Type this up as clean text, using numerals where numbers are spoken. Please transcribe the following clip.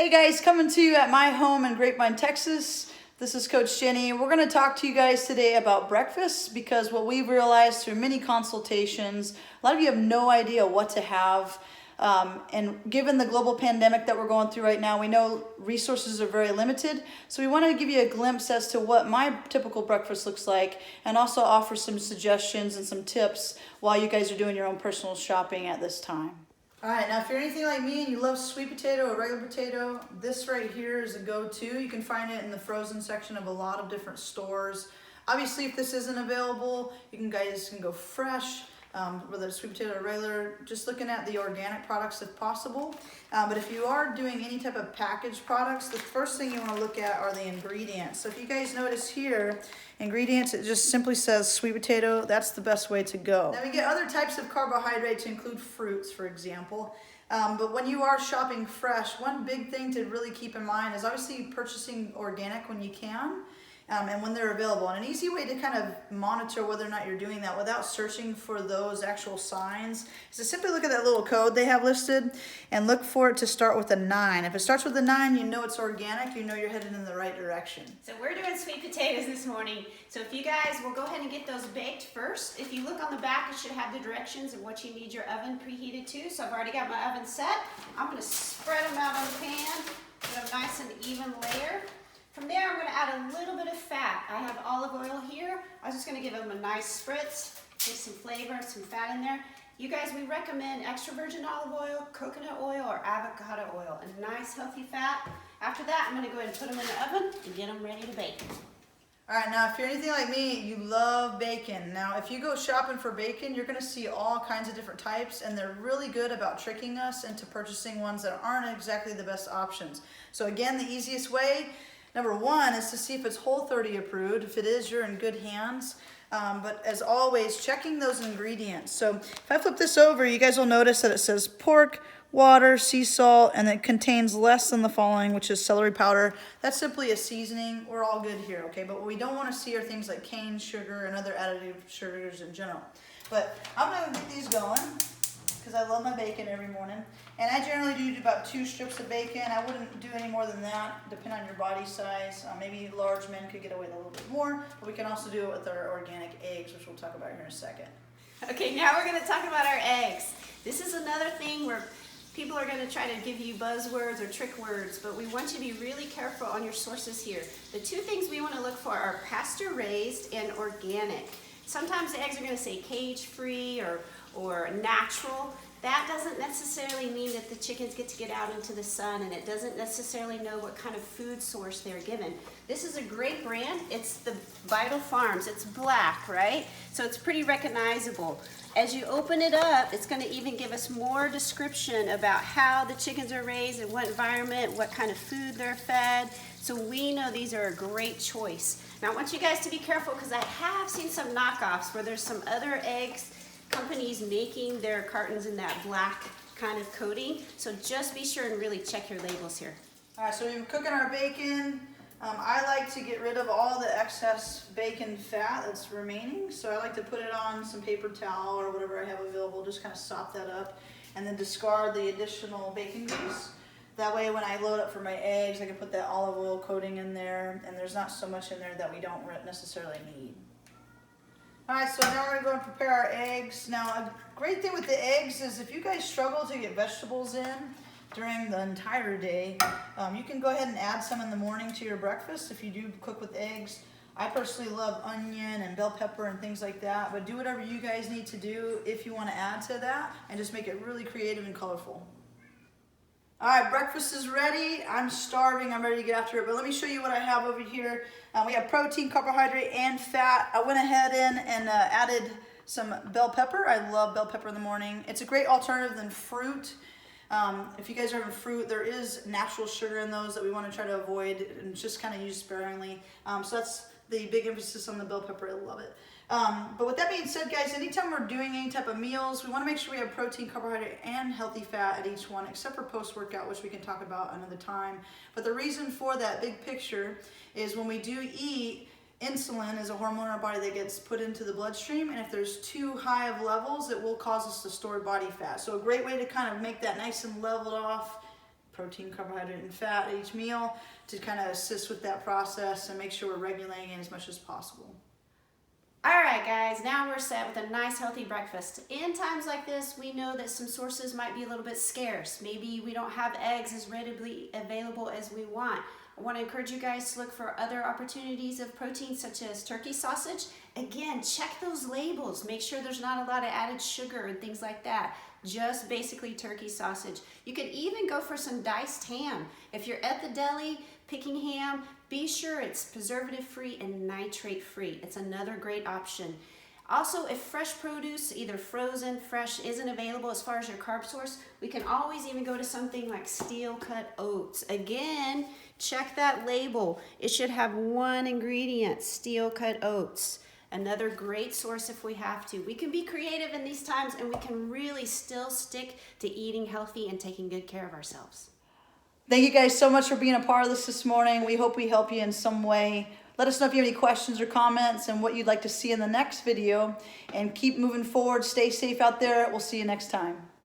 Hey guys, coming to you at my home in Grapevine, Texas. This is Coach Jenny. We're going to talk to you guys today about breakfast because what we've realized through many consultations, a lot of you have no idea what to have. And given the global pandemic that we're going through right now, we know resources are very limited. So we want to give you a glimpse as to what my typical breakfast looks like and also offer some suggestions and some tips while you guys are doing your own personal shopping at this time. All right, now if you're anything like me and you love sweet potato or regular potato, this right here is a go-to. You can find it in the frozen section of a lot of different stores. Obviously, if this isn't available, you guys can go fresh, whether it's sweet potato or regular, just looking at the organic products if possible. But if you are doing any type of packaged products, the first thing you want to look at are the ingredients. So if you guys notice here, ingredients, it just simply says sweet potato. That's the best way to go. Now we get other types of carbohydrates to include fruits, for example. But when you are shopping fresh, one big thing to really keep in mind is obviously purchasing organic when you can. And when they're available. And an easy way to kind of monitor whether or not you're doing that without searching for those actual signs is to simply look at that little code they have listed and look for it to start with a 9. If it starts with a 9, you know it's organic, you know you're headed in the right direction. So we're doing sweet potatoes this morning. So if you guys will go ahead and get those baked first. If you look on the back, it should have the directions of what you need your oven preheated to. So I've already got my oven set. I'm going to spread them out on the pan, get them nice and even layer. From there, I'm going to add a little bit of fat. I have olive oil here. I was just going to give them a nice spritz, get some flavor, some fat in there. You guys, we recommend extra virgin olive oil, coconut oil, or avocado oil. A nice healthy fat. After that, I'm going to go ahead and put them in the oven and get them ready to bake. All right, now if you're anything like me, you love bacon. Now, if you go shopping for bacon, you're going to see all kinds of different types, and they're really good about tricking us into purchasing ones that aren't exactly the best options. So again, the easiest way, number one, is to see if it's Whole30 approved. If it is, you're in good hands. But as always, checking those ingredients. So if I flip this over, you guys will notice that it says pork, water, sea salt, and it contains less than the following, which is celery powder. That's simply a seasoning. We're all good here, okay? But what we don't want to see are things like cane sugar and other additive sugars in general. But I'm going to get these going because I love my bacon every morning. And I generally do about 2 strips of bacon. I wouldn't do any more than that, depending on your body size. Maybe large men could get away with a little bit more, but we can also do it with our organic eggs, which we'll talk about here in a second. Okay, now we're going to talk about our eggs. This is another thing where people are going to try to give you buzzwords or trick words, but we want you to be really careful on your sources here. The 2 things we want to look for are pasture-raised and organic. Sometimes the eggs are going to say cage-free or natural. That doesn't necessarily mean that the chickens get to get out into the sun, and it doesn't necessarily know what kind of food source they're given. This is a great brand. It's the Vital Farms. It's black, right? So it's pretty recognizable. As you open it up, it's going to even give us more description about how the chickens are raised, in what environment, what kind of food they're fed. So we know these are a great choice. Now I want you guys to be careful because I have seen some knockoffs where there's some other eggs companies making their cartons in that black kind of coating. So just be sure and really check your labels here. All right, so we're cooking our bacon. I like to get rid of all the excess bacon fat that's remaining. So I like to put it on some paper towel or whatever I have available, just kind of sop that up and then discard the additional bacon grease. That way when I load up for my eggs, I can put that olive oil coating in there and there's not so much in there that we don't necessarily need. Alright, so now we're going to go and prepare our eggs. Now, a great thing with the eggs is if you guys struggle to get vegetables in during the entire day, you can go ahead and add some in the morning to your breakfast if you do cook with eggs. I personally love onion and bell pepper and things like that, but do whatever you guys need to do if you want to add to that and just make it really creative and colorful. Alright, breakfast is ready. I'm starving. I'm ready to get after it. But let me show you what I have over here. We have protein, carbohydrate, and fat. I went ahead and added some bell pepper. I love bell pepper in the morning. It's a great alternative than fruit. If you guys are having fruit, there is natural sugar in those that we want to try to avoid and just kind of use sparingly. So that's the big emphasis on the bell pepper. I love it. But with that being said, guys, anytime we're doing any type of meals, we want to make sure we have protein, carbohydrate, and healthy fat at each one, except for post-workout, which we can talk about another time. But the reason for that big picture is when we do eat, insulin is a hormone in our body that gets put into the bloodstream, and if there's too high of levels, it will cause us to store body fat. So a great way to kind of make that nice and leveled off protein, carbohydrate, and fat at each meal to kind of assist with that process and make sure we're regulating it as much as possible. All right, guys, now we're set with a nice healthy breakfast. In times like this, we know that some sources might be a little bit scarce. Maybe we don't have eggs as readily available as we want. I want to encourage you guys to look for other opportunities of protein, such as turkey sausage. Again, check those labels. Make sure there's not a lot of added sugar and things like that. Just basically turkey sausage. You could even go for some diced ham. If you're at the deli picking ham, be sure it's preservative-free and nitrate-free. It's another great option. Also, if fresh produce, either frozen, fresh, isn't available as far as your carb source, we can always even go to something like steel-cut oats. Again, check that label. It should have one ingredient, steel-cut oats. Another great source if we have to. We can be creative in these times, and we can really still stick to eating healthy and taking good care of ourselves. Thank you guys so much for being a part of this morning. We hope we help you in some way. Let us know if you have any questions or comments and what you'd like to see in the next video. And keep moving forward. Stay safe out there. We'll see you next time.